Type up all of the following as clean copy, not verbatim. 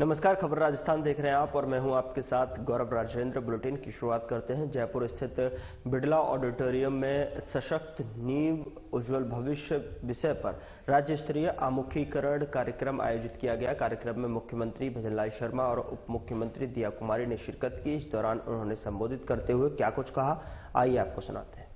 नमस्कार, खबर राजस्थान देख रहे हैं आप और मैं हूं आपके साथ गौरव राजेंद्र। बुलेटिन की शुरुआत करते हैं। जयपुर स्थित बिड़ला ऑडिटोरियम में सशक्त नींव उज्जवल भविष्य विषय पर राज्य स्तरीय आमुखीकरण कार्यक्रम आयोजित किया गया। कार्यक्रम में मुख्यमंत्री भजनलाल शर्मा और उप मुख्यमंत्री दिया कुमारी ने शिरकत की। इस दौरान उन्होंने संबोधित करते हुए क्या कुछ कहा, आइए आपको सुनाते हैं।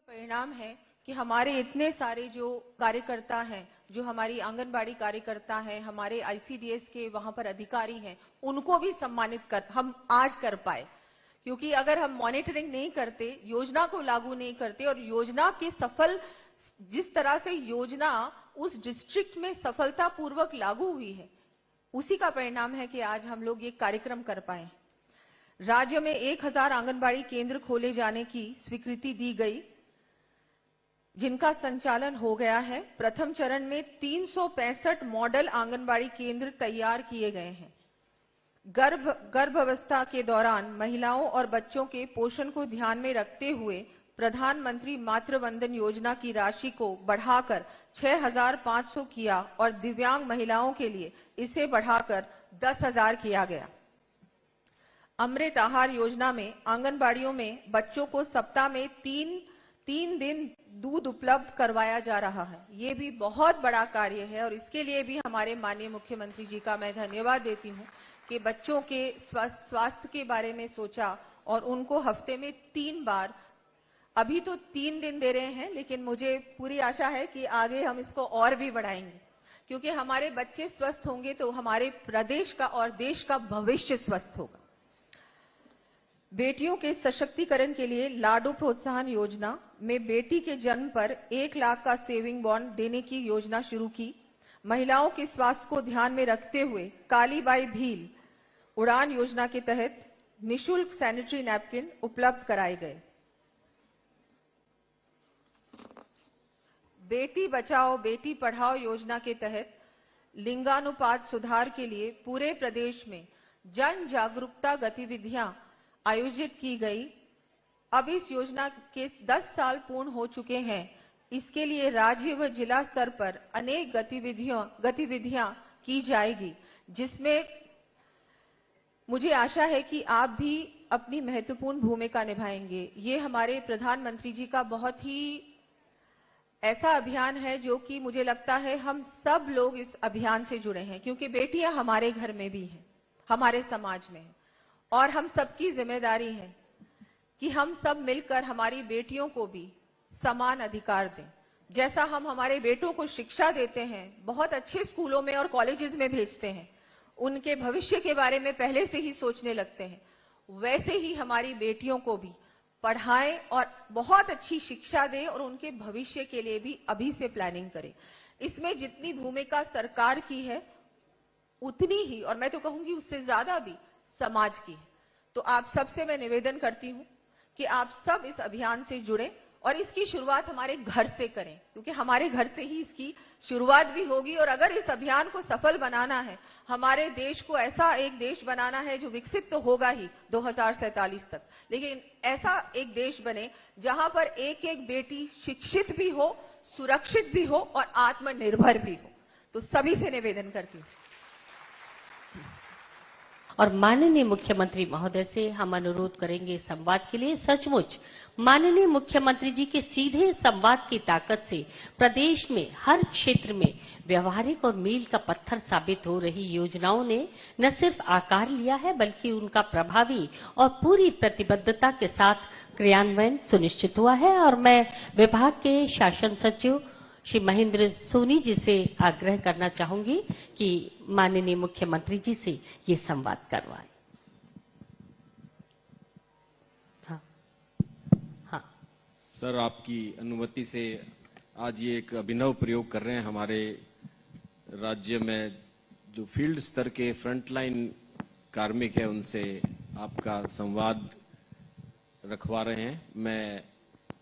परिणाम है कि हमारे इतने सारे जो कार्यकर्ता हैं, जो हमारी आंगनबाड़ी कार्यकर्ता हैं, हमारे आईसीडीएस के वहां पर अधिकारी हैं, उनको भी सम्मानित कर हम आज कर पाए। क्योंकि अगर हम मॉनिटरिंग नहीं करते, योजना को लागू नहीं करते और योजना के सफल जिस तरह से योजना उस डिस्ट्रिक्ट में सफलतापूर्वक लागू हुई है, उसी का परिणाम है कि आज हम लोग ये कार्यक्रम कर पाए। राज्य में 1000 आंगनबाड़ी केंद्र खोले जाने की स्वीकृति दी गई, जिनका संचालन हो गया है। प्रथम चरण में 365 मॉडल आंगनबाड़ी केंद्र तैयार किए गए हैं। गर्भावस्था के दौरान महिलाओं और बच्चों के पोषण को ध्यान में रखते हुए प्रधानमंत्री मातृ वंदन योजना की राशि को बढ़ाकर 6500 किया और दिव्यांग महिलाओं के लिए इसे बढ़ाकर 10,000 किया गया। अमृत आहार योजना में आंगनबाड़ियों में बच्चों को सप्ताह में तीन दिन दूध उपलब्ध करवाया जा रहा है। ये भी बहुत बड़ा कार्य है और इसके लिए भी हमारे माननीय मुख्यमंत्री जी का मैं धन्यवाद देती हूं कि बच्चों के स्वास्थ्य के बारे में सोचा और उनको हफ्ते में 3 बार, अभी तो 3 दिन दे रहे हैं, लेकिन मुझे पूरी आशा है कि आगे हम इसको और भी बढ़ाएंगे। क्योंकि हमारे बच्चे स्वस्थ होंगे तो हमारे प्रदेश का और देश का भविष्य स्वस्थ होगा। बेटियों के सशक्तिकरण के लिए लाडो प्रोत्साहन योजना में बेटी के जन्म पर 1 लाख का सेविंग बॉन्ड देने की योजना शुरू की। महिलाओं के स्वास्थ्य को ध्यान में रखते हुए कालीबाई भील उड़ान योजना के तहत निःशुल्क सैनिटरी नैपकिन उपलब्ध कराए गए। बेटी बचाओ बेटी पढ़ाओ योजना के तहत लिंगानुपात सुधार के लिए पूरे प्रदेश में जन जागरूकता गतिविधियां आयोजित की गई। अब इस योजना के 10 साल पूर्ण हो चुके हैं। इसके लिए राज्य व जिला स्तर पर अनेक गतिविधियां की जाएगी, जिसमें मुझे आशा है कि आप भी अपनी महत्वपूर्ण भूमिका निभाएंगे। ये हमारे प्रधानमंत्री जी का बहुत ही ऐसा अभियान है जो कि मुझे लगता है हम सब लोग इस अभियान से जुड़े हैं, क्योंकि बेटियां हमारे घर में भी हैं, हमारे समाज में हैं और हम सबकी जिम्मेदारी है कि हम सब मिलकर हमारी बेटियों को भी समान अधिकार दें। जैसा हम हमारे बेटों को शिक्षा देते हैं, बहुत अच्छे स्कूलों में और कॉलेजेस में भेजते हैं, उनके भविष्य के बारे में पहले से ही सोचने लगते हैं, वैसे ही हमारी बेटियों को भी पढ़ाएं और बहुत अच्छी शिक्षा दें और उनके भविष्य के लिए भी अभी से प्लानिंग करें। इसमें जितनी भूमिका सरकार की है उतनी ही, और मैं तो कहूंगी उससे ज्यादा भी, समाज की है। तो आप सबसे मैं निवेदन करती हूं कि आप सब इस अभियान से जुड़ें और इसकी शुरुआत हमारे घर से करें, क्योंकि हमारे घर से ही इसकी शुरुआत भी होगी। और अगर इस अभियान को सफल बनाना है, हमारे देश को ऐसा एक देश बनाना है जो विकसित तो होगा ही 2047 तक, लेकिन ऐसा एक देश बने जहां पर एक एक बेटी शिक्षित भी हो, सुरक्षित भी हो और आत्मनिर्भर भी हो। तो सभी से निवेदन करती हूं। और माननीय मुख्यमंत्री महोदय से हम अनुरोध करेंगे संवाद के लिए। सचमुच माननीय मुख्यमंत्री जी के सीधे संवाद की ताकत से प्रदेश में हर क्षेत्र में व्यवहारिक और मील का पत्थर साबित हो रही योजनाओं ने न सिर्फ आकार लिया है, बल्कि उनका प्रभावी और पूरी प्रतिबद्धता के साथ क्रियान्वयन सुनिश्चित हुआ है। और मैं विभाग के शासन सचिव श्री महेंद्र सोनी जी से आग्रह करना चाहूंगी कि माननीय मुख्यमंत्री जी से ये संवाद करवाएं। हाँ सर, आपकी अनुमति से आज ये एक अभिनव प्रयोग कर रहे हैं। हमारे राज्य में जो फील्ड स्तर के फ्रंटलाइन कार्मिक है, उनसे आपका संवाद रखवा रहे हैं। मैं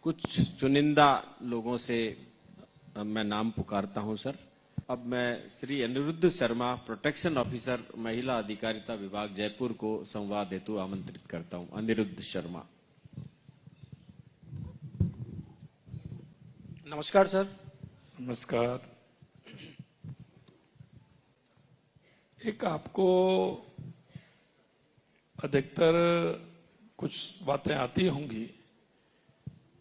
कुछ चुनिंदा लोगों से मैं नाम पुकारता हूं सर। अब मैं श्री अनिरुद्ध शर्मा, प्रोटेक्शन ऑफिसर, महिला अधिकारिता विभाग, जयपुर को संवाद हेतु आमंत्रित करता हूं। अनिरुद्ध शर्मा। नमस्कार सर। नमस्कार। एक आपको अधिकतर कुछ बातें आती होंगी।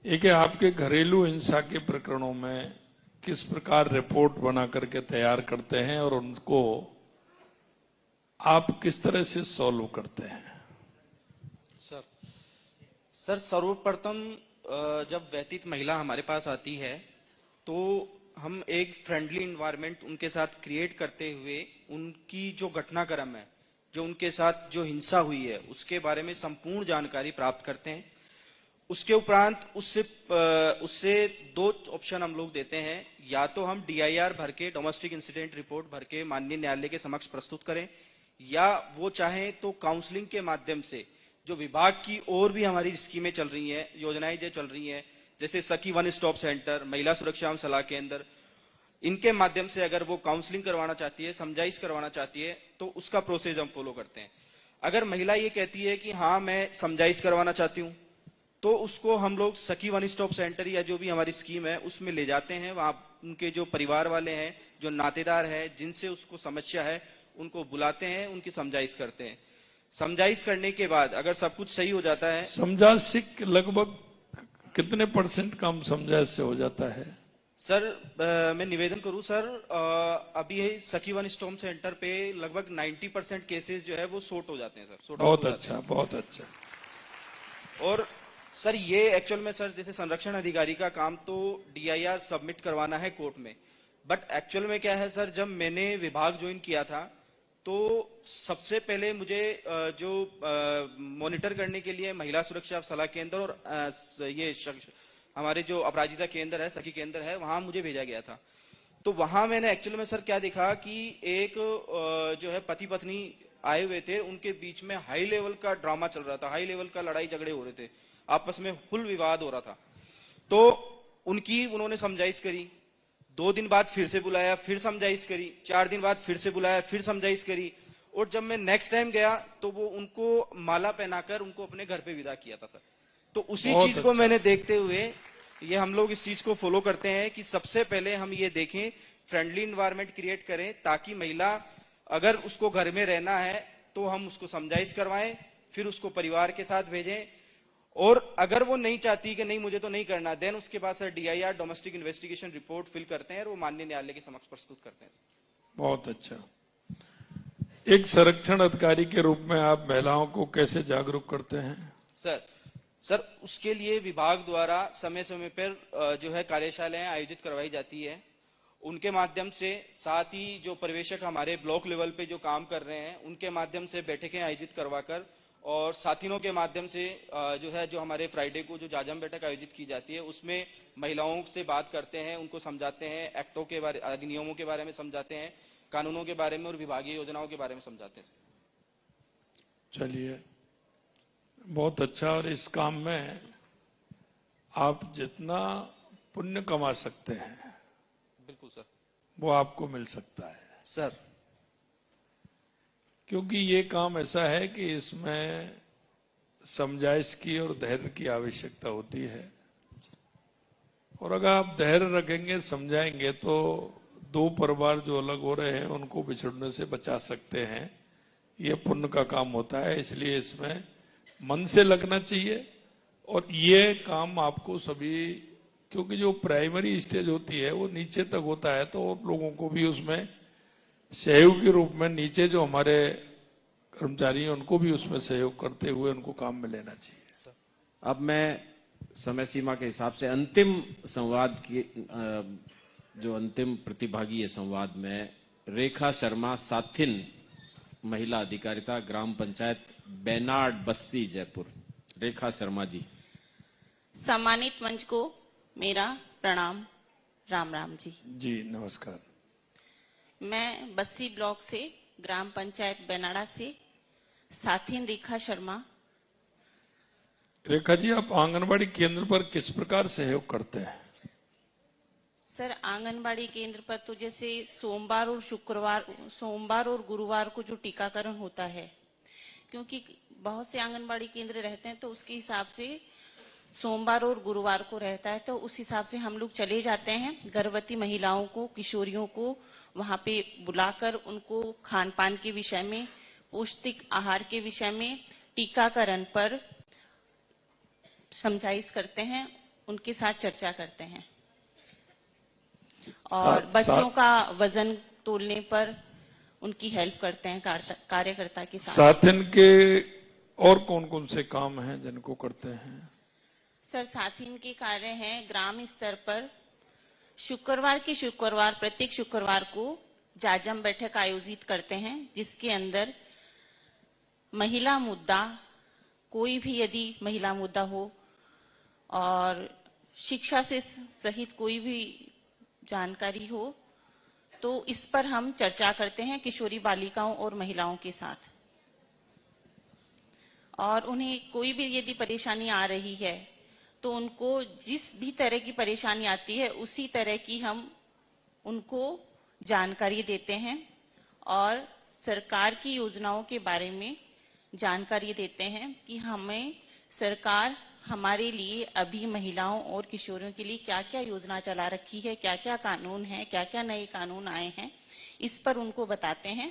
एक है आपके घरेलू हिंसा के प्रकरणों में किस प्रकार रिपोर्ट बना करके तैयार करते हैं और उनको आप किस तरह से सॉल्व करते हैं? सर सर्वप्रथम जब व्यतीत महिला हमारे पास आती है तो हम एक फ्रेंडली एनवायरनमेंट उनके साथ क्रिएट करते हुए उनकी जो घटनाक्रम है, जो उनके साथ जो हिंसा हुई है, उसके बारे में संपूर्ण जानकारी प्राप्त करते हैं। उसके उपरांत उससे दो ऑप्शन हम लोग देते हैं। या तो हम DIR भर के, डोमेस्टिक इंसिडेंट रिपोर्ट भर के माननीय न्यायालय के समक्ष प्रस्तुत करें, या वो चाहें तो काउंसलिंग के माध्यम से जो विभाग की और भी हमारी स्कीमें चल रही हैं, योजनाएं जो चल रही हैं, जैसे सखी वन स्टॉप सेंटर, महिला सुरक्षा एवं सलाह केंद्र, इनके माध्यम से अगर वो काउंसलिंग करवाना चाहती है, समझाइश करवाना चाहती है, तो उसका प्रोसेस हम फॉलो करते हैं। अगर महिला ये कहती है कि हाँ मैं समझाइश करवाना चाहती हूं, तो उसको हम लोग सखी वन स्टॉप सेंटर या जो भी हमारी स्कीम है उसमें ले जाते हैं। वहां उनके जो परिवार वाले हैं, जो नातेदार हैं, जिनसे उसको समस्या है, उनको बुलाते हैं, उनकी समझाइश करते हैं। समझाइश करने के बाद अगर सब कुछ सही हो जाता है, समझाइश लगभग कितने % कम समझाइश से हो जाता है? सर मैं निवेदन करूं सर, अभी सखी वन स्टॉप सेंटर पे लगभग 90% केसेस जो है वो सॉर्ट हो जाते हैं सर। बहुत अच्छा, बहुत अच्छा। और सर ये एक्चुअल में सर जैसे संरक्षण अधिकारी का काम तो DIR सबमिट करवाना है कोर्ट में, बट एक्चुअल में क्या है सर, जब मैंने विभाग ज्वाइन किया था तो सबसे पहले मुझे जो मॉनिटर करने के लिए महिला सुरक्षा सलाह केंद्र और ये हमारे जो अपराजिता केंद्र है, सखी केंद्र है, वहां मुझे भेजा गया था। तो वहां मैंने एक्चुअल में सर क्या देखा कि एक जो है पति पत्नी आए हुए थे, उनके बीच में हाई लेवल का ड्रामा चल रहा था, हाई लेवल का लड़ाई झगड़े हो रहे थे, आपस में फुल विवाद हो रहा था। तो उन्होंने समझाइश करी, 2 दिन बाद फिर से बुलाया, फिर समझाइश करी, 4 दिन बाद फिर से बुलाया, फिर समझाइश करी, और जब मैं नेक्स्ट टाइम गया तो वो उनको माला पहनाकर उनको अपने घर पे विदा किया था सर। तो उसी चीज को मैंने देखते हुए ये हम लोग इस चीज को फॉलो करते हैं कि सबसे पहले हम ये देखें, फ्रेंडली एनवायरनमेंट क्रिएट करें, ताकि महिला अगर उसको घर में रहना है तो हम उसको समझाइश करवाएं, फिर उसको परिवार के साथ भेजें, और अगर वो नहीं चाहती कि नहीं मुझे तो नहीं करना, देन उसके बाद sir DIR domestic investigation report fill करते हैं और वो माननीय न्यायालय के समक्ष प्रस्तुत करते हैं। बहुत अच्छा। एक संरक्षण अधिकारी के रूप में आप महिलाओं को कैसे जागरूक करते हैं? सर उसके लिए विभाग द्वारा समय समय पर जो है कार्यशालाएं आयोजित करवाई जाती है। उनके माध्यम से, साथ ही जो पर्यवेक्षक हमारे ब्लॉक लेवल पे जो काम कर रहे हैं, उनके माध्यम से बैठकें आयोजित करवाकर, और साथियों के माध्यम से जो है जो हमारे फ्राइडे को जो जाजम बैठक आयोजित की जाती है, उसमें महिलाओं से बात करते हैं, उनको समझाते हैं, एक्टों के बारे, अधिनियमों के बारे में समझाते हैं, कानूनों के बारे में और विभागीय योजनाओं के बारे में समझाते हैं। चलिए, बहुत अच्छा। और इस काम में आप जितना पुण्य कमा सकते हैं, बिल्कुल सर, वो आपको मिल सकता है सर, क्योंकि ये काम ऐसा है कि इसमें समझाइश की और धैर्य की आवश्यकता होती है, और अगर आप धैर्य रखेंगे, समझाएंगे, तो 2 परिवार जो अलग हो रहे हैं उनको बिछड़ने से बचा सकते हैं। ये पुण्य का काम होता है, इसलिए इसमें मन से लगना चाहिए। और ये काम आपको सभी, क्योंकि जो प्राइमरी स्टेज होती है वो नीचे तक होता है, तो और लोगों को भी उसमें सहयोग के रूप में नीचे जो हमारे कर्मचारी हैं उनको भी उसमें सहयोग करते हुए उनको काम में लेना चाहिए। अब मैं समय सीमा के हिसाब से अंतिम संवाद की जो अंतिम प्रतिभागी है संवाद में, रेखा शर्मा, साथिन महिला अधिकारिता, ग्राम पंचायत बेनाड बस्सी, जयपुर। रेखा शर्मा जी। सम्मानित मंच को मेरा प्रणाम, राम राम जी। जी नमस्कार। मैं बस्सी ब्लॉक से, ग्राम पंचायत बेनाड़ा से साथिन रेखा शर्मा। रेखा जी, आप आंगनबाड़ी केंद्र पर किस प्रकार सहयोग करते हैं? सर, आंगनबाड़ी केंद्र पर तो जैसे सोमवार और गुरुवार को जो टीकाकरण होता है, क्योंकि बहुत से आंगनबाड़ी केंद्र रहते हैं, तो उसके हिसाब से सोमवार और गुरुवार को रहता है, तो उस हिसाब से हम लोग चले जाते हैं। गर्भवती महिलाओं को, किशोरियों को वहां पे बुलाकर उनको खान पान के विषय में, पौष्टिक आहार के विषय में, टीकाकरण पर समझाइश करते हैं, उनके साथ चर्चा करते हैं और बच्चों का वजन तोलने पर उनकी हेल्प करते हैं कार्यकर्ता के साथ। इनके और कौन कौन से काम हैं जिनको करते हैं? सर, साथ ही इनके कार्य हैं ग्राम स्तर पर शुक्रवार के शुक्रवार, प्रत्येक शुक्रवार को जाजम बैठक आयोजित करते हैं, जिसके अंदर महिला मुद्दा, कोई भी यदि महिला मुद्दा हो और शिक्षा से सहित कोई भी जानकारी हो, तो इस पर हम चर्चा करते हैं किशोरी बालिकाओं और महिलाओं के साथ। और उन्हें कोई भी यदि परेशानी आ रही है तो उनको जिस भी तरह की परेशानी आती है उसी तरह की हम उनको जानकारी देते हैं और सरकार की योजनाओं के बारे में जानकारी देते हैं कि हमें सरकार हमारे लिए अभी महिलाओं और किशोरियों के लिए क्या क्या योजना चला रखी है, क्या क्या कानून है, क्या क्या नए कानून आए हैं, इस पर उनको बताते हैं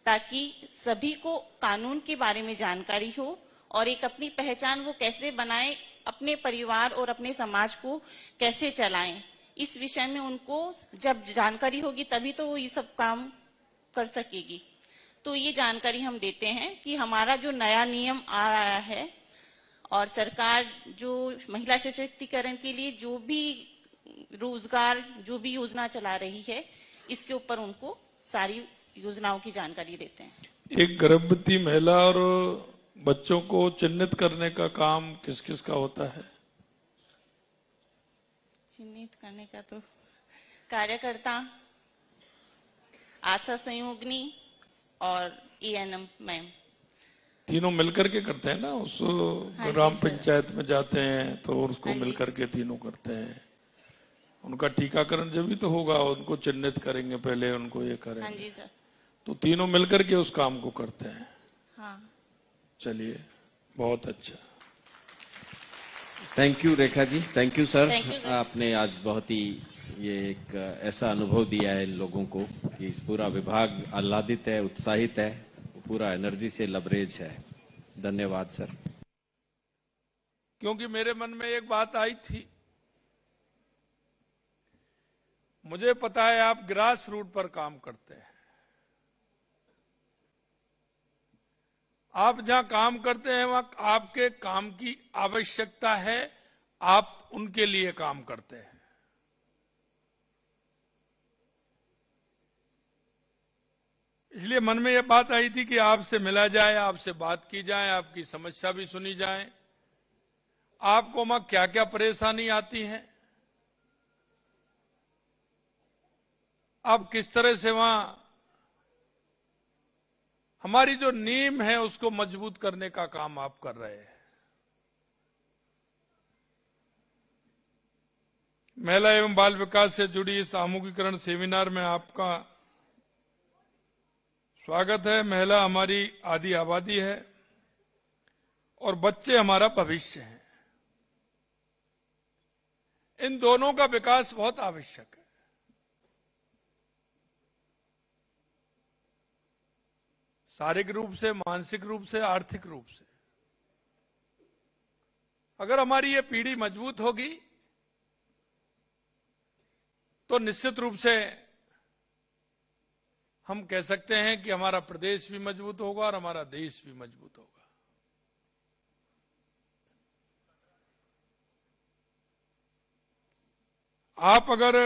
ताकि सभी को कानून के बारे में जानकारी हो और एक अपनी पहचान वो कैसे बनाए, अपने परिवार और अपने समाज को कैसे चलाएं, इस विषय में उनको जब जानकारी होगी तभी तो वो ये सब काम कर सकेगी। तो ये जानकारी हम देते हैं कि हमारा जो नया नियम आ रहा है और सरकार जो महिला सशक्तिकरण के लिए जो भी रोजगार, जो भी योजना चला रही है, इसके ऊपर उनको सारी योजनाओं की जानकारी देते हैं। एक गर्भवती महिला और बच्चों को चिन्हित करने का काम किस किस का होता है? चिन्हित करने का तो कार्यकर्ता, आशा संयोगनी और एएनएम मैम तीनों मिलकर के करते हैं ना। उस ग्राम पंचायत में जाते हैं तो उसको मिलकर के तीनों करते हैं। उनका टीकाकरण जब भी तो होगा, उनको चिन्हित करेंगे पहले, उनको ये करेंगे। हाँ जी सर। तो तीनों मिलकर के उस काम को करते हैं। हाँ, चलिए, बहुत अच्छा। Thank you Rekha ji, thank you sir. Thank you, sir. आपने आज बहुत ही ये एक ऐसा अनुभव दिया है इन लोगों को कि इस पूरा विभाग आह्लादित है, उत्साहित है, पूरा एनर्जी से लबरेज है। धन्यवाद सर। क्योंकि मेरे मन में एक बात आई थी, मुझे पता है आप ग्रास रूट पर काम करते हैं। आप जहां काम करते हैं वहां आपके काम की आवश्यकता है, आप उनके लिए काम करते हैं। इसलिए मन में यह बात आई थी कि आपसे मिला जाए, आपसे बात की जाए, आपकी समस्या भी सुनी जाए, आपको वहां क्या क्या परेशानी आती है, आप किस तरह से वहां हमारी जो नींव है उसको मजबूत करने का काम आप कर रहे हैं। महिला एवं बाल विकास से जुड़ी सामूहिकीकरण सेमिनार में आपका स्वागत है। महिला हमारी आधी आबादी है और बच्चे हमारा भविष्य हैं। इन दोनों का विकास बहुत आवश्यक है। शारीरिक रूप से, मानसिक रूप से, आर्थिक रूप से। अगर हमारी ये पीढ़ी मजबूत होगी तो निश्चित रूप से हम कह सकते हैं कि हमारा प्रदेश भी मजबूत होगा और हमारा देश भी मजबूत होगा। आप अगर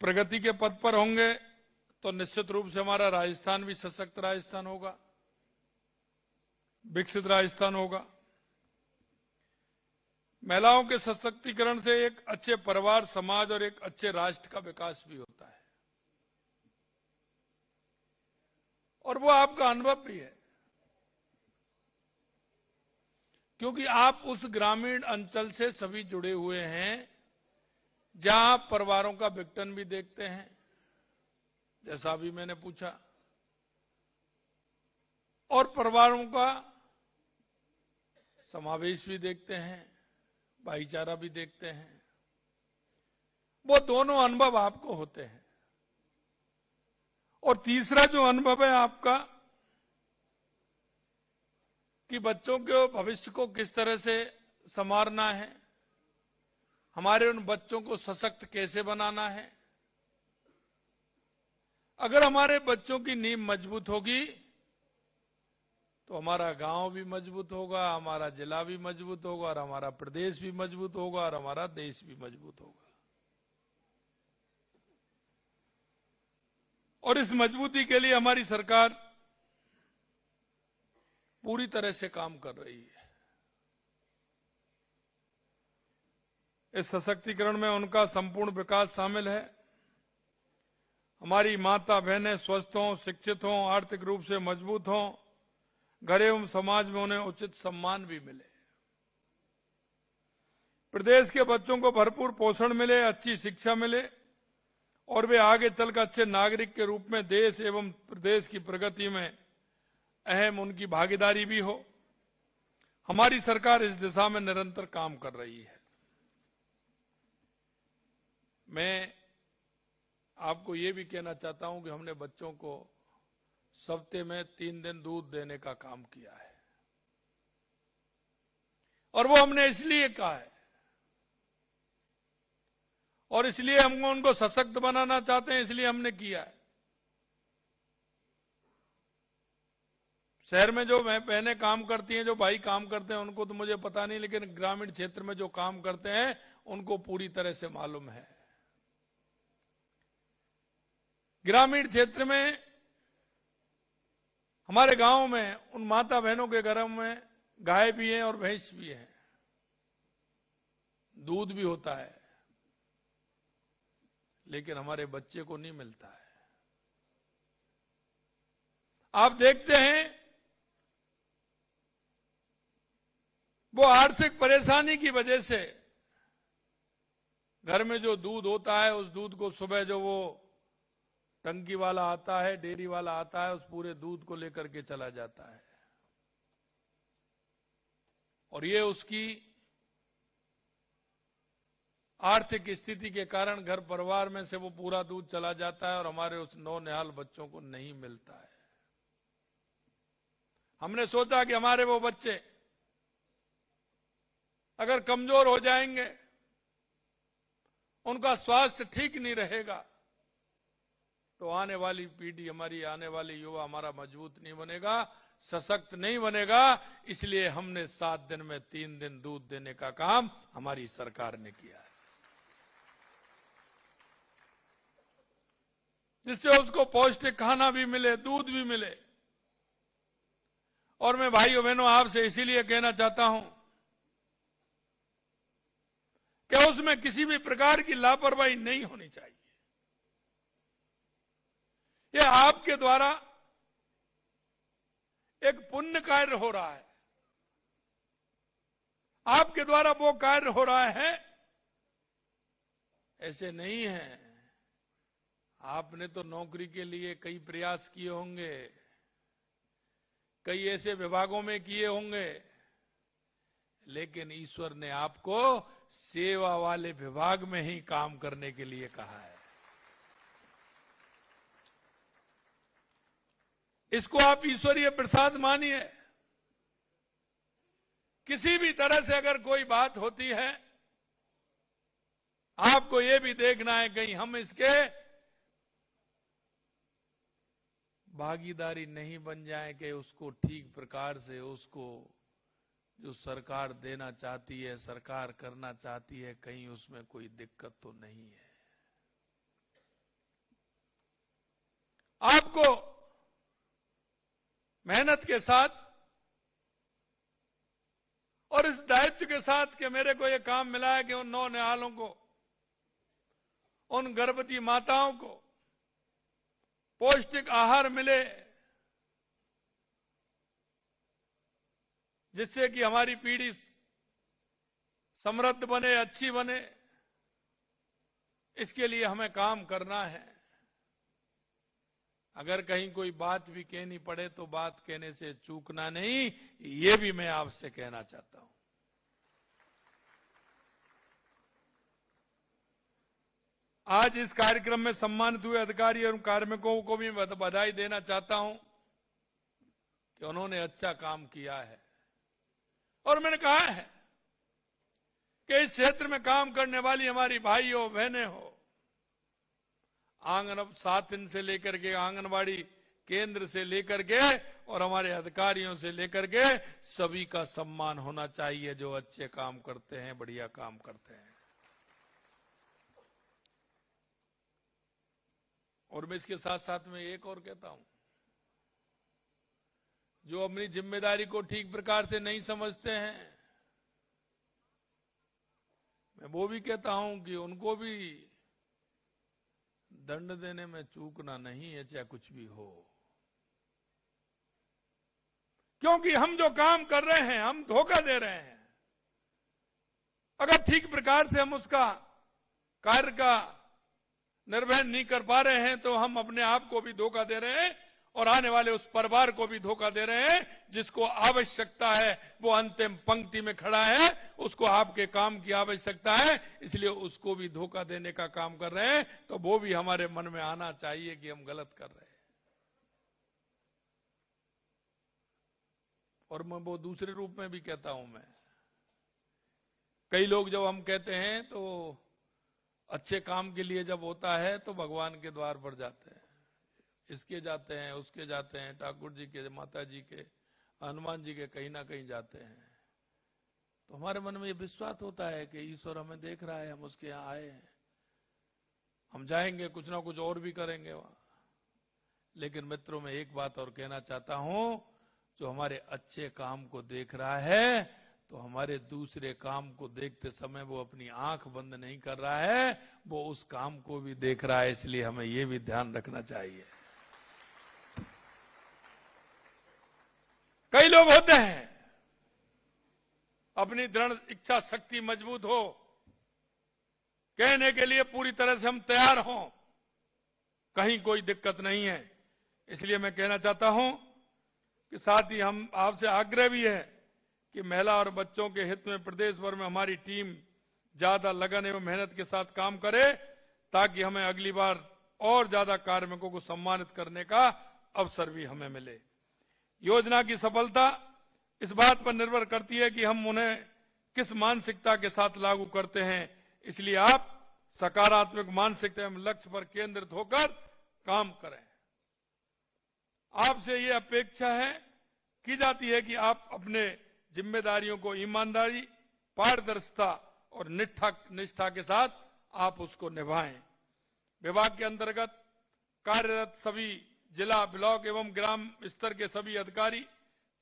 प्रगति के पथ पर होंगे तो निश्चित रूप से हमारा राजस्थान भी सशक्त राजस्थान होगा, विकसित राजस्थान होगा। महिलाओं के सशक्तिकरण से एक अच्छे परिवार, समाज और एक अच्छे राष्ट्र का विकास भी होता है और वो आपका अनुभव भी है, क्योंकि आप उस ग्रामीण अंचल से सभी जुड़े हुए हैं जहां परिवारों का विघटन भी देखते हैं, जैसा अभी मैंने पूछा, और परिवारों का समावेश भी देखते हैं, भाईचारा भी देखते हैं, वो दोनों अनुभव आपको होते हैं। और तीसरा जो अनुभव है आपका कि बच्चों के भविष्य को किस तरह से संवारना है, हमारे उन बच्चों को सशक्त कैसे बनाना है। अगर हमारे बच्चों की नींव मजबूत होगी तो हमारा गांव भी मजबूत होगा, हमारा जिला भी मजबूत होगा, और हमारा प्रदेश भी मजबूत होगा, और हमारा देश भी मजबूत होगा। और इस मजबूती के लिए हमारी सरकार पूरी तरह से काम कर रही है। इस सशक्तिकरण में उनका संपूर्ण विकास शामिल है। हमारी माता बहनें स्वस्थ हों, शिक्षित हों, आर्थिक रूप से मजबूत हों, घर एवं समाज में उन्हें उचित सम्मान भी मिले। प्रदेश के बच्चों को भरपूर पोषण मिले, अच्छी शिक्षा मिले, और वे आगे चलकर अच्छे नागरिक के रूप में देश एवं प्रदेश की प्रगति में अहम उनकी भागीदारी भी हो। हमारी सरकार इस दिशा में निरंतर काम कर रही है। मैं आपको ये भी कहना चाहता हूं कि हमने बच्चों को सप्ताह में 3 दिन दूध देने का काम किया है, और वो हमने इसलिए कहा है, और इसलिए हम उनको सशक्त बनाना चाहते हैं, इसलिए हमने किया है। शहर में जो बहनें काम करती हैं, जो भाई काम करते हैं, उनको तो मुझे पता नहीं, लेकिन ग्रामीण क्षेत्र में जो काम करते हैं उनको पूरी तरह से मालूम है। ग्रामीण क्षेत्र में हमारे गांव में उन माता बहनों के घरों में गाय भी है और भैंस भी है, दूध भी होता है, लेकिन हमारे बच्चे को नहीं मिलता है। आप देखते हैं वो आर्थिक परेशानी की वजह से घर में जो दूध होता है, उस दूध को सुबह जो वो टंकी वाला आता है, डेयरी वाला आता है, उस पूरे दूध को लेकर के चला जाता है, और ये उसकी आर्थिक स्थिति के कारण घर परिवार में से वो पूरा दूध चला जाता है, और हमारे उस नौनिहाल बच्चों को नहीं मिलता है। हमने सोचा कि हमारे वो बच्चे अगर कमजोर हो जाएंगे, उनका स्वास्थ्य ठीक नहीं रहेगा, तो आने वाली पीढ़ी, हमारी आने वाली युवा हमारा मजबूत नहीं बनेगा, सशक्त नहीं बनेगा। इसलिए हमने 7 दिन में 3 दिन दूध देने का काम हमारी सरकार ने किया है, जिससे उसको पौष्टिक खाना भी मिले, दूध भी मिले। और मैं भाइयों बहनों आपसे इसीलिए कहना चाहता हूं कि उसमें किसी भी प्रकार की लापरवाही नहीं होनी चाहिए। यह आपके द्वारा एक पुण्य कार्य हो रहा है, आपके द्वारा वो कार्य हो रहा है, ऐसे नहीं है। आपने तो नौकरी के लिए कई प्रयास किए होंगे, कई ऐसे विभागों में किए होंगे, लेकिन ईश्वर ने आपको सेवा वाले विभाग में ही काम करने के लिए कहा है। इसको आप ईश्वरीय प्रसाद मानिए। किसी भी तरह से अगर कोई बात होती है, आपको यह भी देखना है कहीं हम इसके भागीदारी नहीं बन जाए, कि उसको ठीक प्रकार से उसको जो सरकार देना चाहती है, सरकार करना चाहती है, कहीं उसमें कोई दिक्कत तो नहीं है। आपको मेहनत के साथ और इस दायित्व के साथ कि मेरे को यह काम मिला है कि उन नौनिहालों को, उन गर्भवती माताओं को पौष्टिक आहार मिले, जिससे कि हमारी पीढ़ी समृद्ध बने, अच्छी बने। इसके लिए हमें काम करना है। अगर कहीं कोई बात भी कहनी पड़े तो बात कहने से चूकना नहीं, ये भी मैं आपसे कहना चाहता हूं। आज इस कार्यक्रम में सम्मानित हुए अधिकारी और कार्मिकों को भी बधाई देना चाहता हूं कि उन्होंने अच्छा काम किया है। और मैंने कहा है कि इस क्षेत्र में काम करने वाली हमारी भाई हो, बहनें हो, साथिन से लेकर के आंगनबाड़ी केंद्र से लेकर के और हमारे अधिकारियों से लेकर के सभी का सम्मान होना चाहिए जो अच्छे काम करते हैं, बढ़िया काम करते हैं। और मैं इसके साथ साथ में एक और कहता हूं, जो अपनी जिम्मेदारी को ठीक प्रकार से नहीं समझते हैं, मैं वो भी कहता हूं कि उनको भी दंड देने में चूकना नहीं है, चाहे कुछ भी हो। क्योंकि हम जो काम कर रहे हैं, हम धोखा दे रहे हैं। अगर ठीक प्रकार से हम उसका कार्य का निर्वहन नहीं कर पा रहे हैं तो हम अपने आप को भी धोखा दे रहे हैं और आने वाले उस परिवार को भी धोखा दे रहे हैं जिसको आवश्यकता है, वो अंतिम पंक्ति में खड़ा है, उसको आपके काम की आवश्यकता है, इसलिए उसको भी धोखा देने का काम कर रहे हैं। तो वो भी हमारे मन में आना चाहिए कि हम गलत कर रहे हैं। और मैं वो दूसरे रूप में भी कहता हूं, मैं कई लोग जब हम कहते हैं तो अच्छे काम के लिए जब होता है तो भगवान के द्वार पर जाते हैं, इसके जाते हैं, उसके जाते हैं, ठाकुर जी के, माता जी के, हनुमान जी के, कहीं ना कहीं जाते हैं। तो हमारे मन में ये विश्वास होता है कि ईश्वर हमें देख रहा है, हम उसके यहां आए हैं, हम जाएंगे, कुछ ना कुछ और भी करेंगे वहां। लेकिन मित्रों, मैं एक बात और कहना चाहता हूं, जो हमारे अच्छे काम को देख रहा है तो हमारे दूसरे काम को देखते समय वो अपनी आंख बंद नहीं कर रहा है, वो उस काम को भी देख रहा है। इसलिए हमें ये भी ध्यान रखना चाहिए। कई लोग होते हैं, अपनी दृढ़ इच्छा शक्ति मजबूत हो, कहने के लिए पूरी तरह से हम तैयार हों, कहीं कोई दिक्कत नहीं है। इसलिए मैं कहना चाहता हूं कि साथ ही हम आपसे आग्रह भी है कि महिला और बच्चों के हित में प्रदेश भर में हमारी टीम ज्यादा लगन एवं मेहनत के साथ काम करे, ताकि हमें अगली बार और ज्यादा कार्मिकों को सम्मानित करने का अवसर भी हमें मिले। योजना की सफलता इस बात पर निर्भर करती है कि हम उन्हें किस मानसिकता के साथ लागू करते हैं। इसलिए आप सकारात्मक मानसिकता एवं लक्ष्य पर केंद्रित होकर काम करें। आपसे ये अपेक्षा है की जाती है कि आप अपने जिम्मेदारियों को ईमानदारी, पारदर्शिता और निष्ठा के साथ आप उसको निभाएं। विभाग के अंतर्गत कार्यरत सभी जिला, ब्लॉक एवं ग्राम स्तर के सभी अधिकारी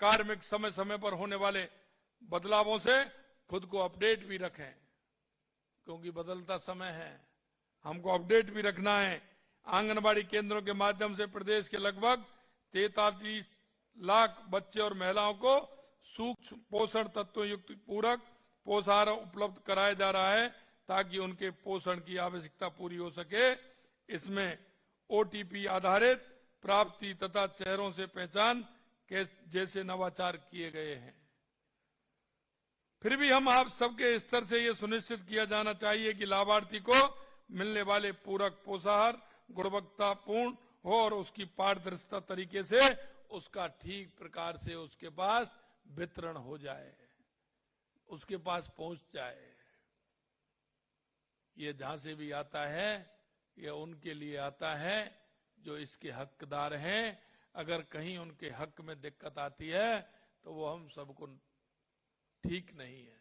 कार्मिक समय समय पर होने वाले बदलावों से खुद को अपडेट भी रखें, क्योंकि बदलता समय है, हमको अपडेट भी रखना है। आंगनबाड़ी केंद्रों के माध्यम से प्रदेश के लगभग 43 लाख बच्चे और महिलाओं को सूक्ष्म पोषण तत्वों युक्त पूरक पोषाहार उपलब्ध कराया जा रहा है, ताकि उनके पोषण की आवश्यकता पूरी हो सके। इसमें ओटीपी आधारित प्राप्ति तथा चेहरों से पहचान के जैसे नवाचार किए गए हैं। फिर भी हम आप सबके स्तर से यह सुनिश्चित किया जाना चाहिए कि लाभार्थी को मिलने वाले पूरक पोषाहार गुणवत्तापूर्ण हो और उसकी पारदर्शिता तरीके से उसका ठीक प्रकार से उसके पास वितरण हो जाए, उसके पास पहुंच जाए। ये जहां से भी आता है, ये उनके लिए आता है जो इसके हकदार हैं। अगर कहीं उनके हक में दिक्कत आती है तो वो हम सबको ठीक नहीं है,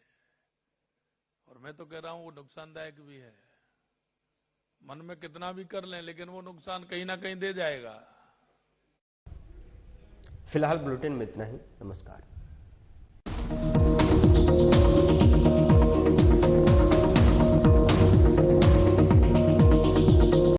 और मैं तो कह रहा हूं वो नुकसानदायक भी है। मन में कितना भी कर लें, लेकिन वो नुकसान कहीं ना कहीं दे जाएगा। फिलहाल बुलेटिन में इतना ही। नमस्कार।